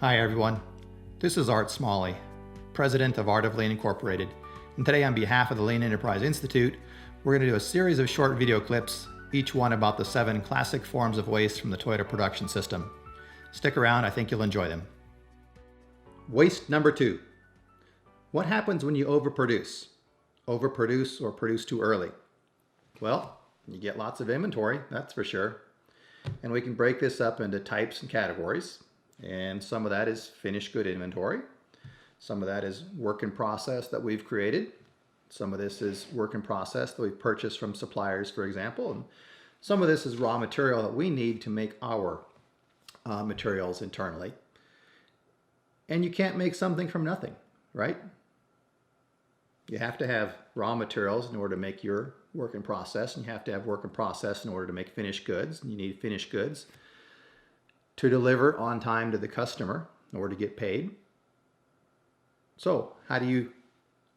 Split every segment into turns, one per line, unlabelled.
Hi everyone, this is Art Smalley, President of Art of Lean Incorporated, and today on behalf of the Lean Enterprise Institute, we're going to do a series of short video clips, each one about the 7 classic forms of waste from the Toyota production system. Stick around, I think you'll enjoy them. Waste number 2. What happens when you overproduce? Overproduce or produce too early? Well, you get lots of inventory, that's for sure. And we can break this up into types and categories. And some of that is finished good inventory. Some of that is work in process that we've created. Some of this is work in process that we've purchased from suppliers, for example. And some of this is raw material that we need to make our materials internally. And you can't make something from nothing, right? You have to have raw materials in order to make your work in process, and you have to have work in process in order to make finished goods. And you need finished goods to deliver on time to the customer in order to get paid. So how do you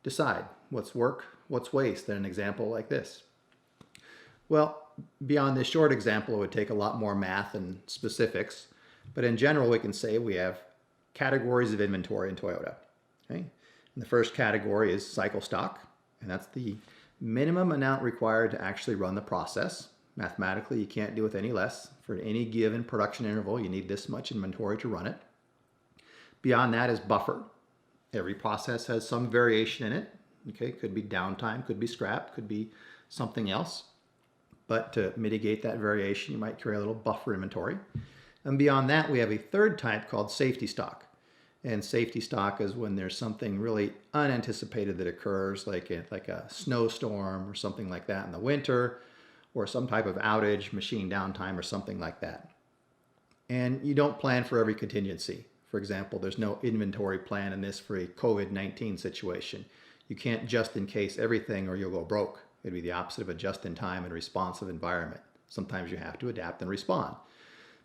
decide what's work, what's waste in an example like this? Well, beyond this short example, it would take a lot more math and specifics, but in general, we can say we have categories of inventory in Toyota. Okay? And the first category is cycle stock, and that's the minimum amount required to actually run the process. Mathematically, you can't do with any less. For any given production interval, you need this much inventory to run it. Beyond that is buffer. Every process has some variation in it. Okay, could be downtime, could be scrap, could be something else. But to mitigate that variation, you might carry a little buffer inventory. And beyond that, we have a third type called safety stock. And safety stock is when there's something really unanticipated that occurs, like a snowstorm or something like that in the winter, or some type of outage, machine downtime, or something like that. And you don't plan for every contingency. For example, there's no inventory plan in this for a COVID-19 situation. You can't just in case everything or you'll go broke. It'd be the opposite of a just-in-time and responsive environment. Sometimes you have to adapt and respond.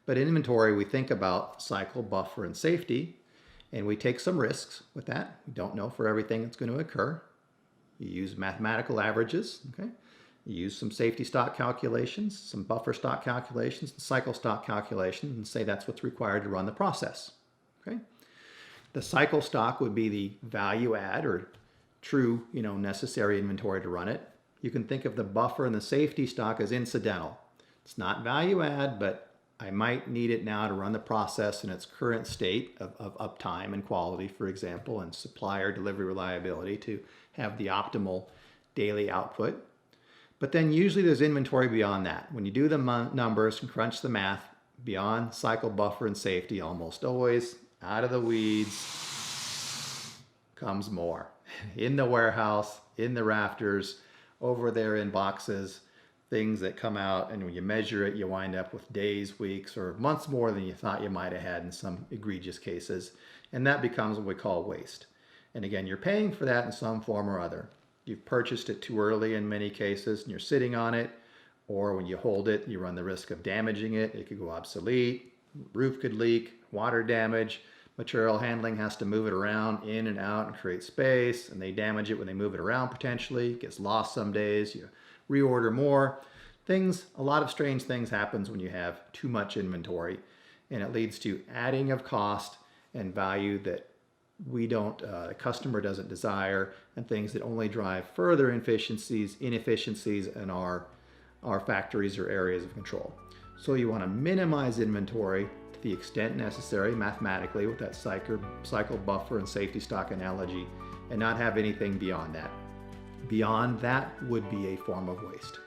But in inventory, we think about cycle, buffer, and safety, and we take some risks with that. We don't know for everything that's going to occur. You use mathematical averages, okay? You use some safety stock calculations, some buffer stock calculations, and cycle stock calculations, and say that's what's required to run the process. Okay? The cycle stock would be the value add or true, necessary inventory to run it. You can think of the buffer and the safety stock as incidental. It's not value add, but I might need it now to run the process in its current state of uptime and quality, for example, and supplier delivery reliability to have the optimal daily output. But then usually there's inventory beyond that. When you do the numbers and crunch the math, beyond cycle, buffer, and safety, almost always out of the weeds comes more. In the warehouse, in the rafters, over there in boxes, things that come out, and when you measure it, you wind up with days, weeks, or months more than you thought you might have had in some egregious cases. And that becomes what we call waste. And again, you're paying for that in some form or other. You've purchased it too early in many cases and you're sitting on it, or when you hold it, you run the risk of damaging it. It could go obsolete, roof could leak, water damage, material handling has to move it around in and out and create space, and they damage it when they move it around potentially. It gets lost some days, you reorder more. A lot of strange things happens when you have too much inventory, and it leads to adding of cost and value that the customer doesn't desire, and things that only drive further inefficiencies in our factories or areas of control. So you want to minimize inventory to the extent necessary mathematically with that cycle, buffer, and safety stock analogy, and not have anything beyond that. Beyond that would be a form of waste.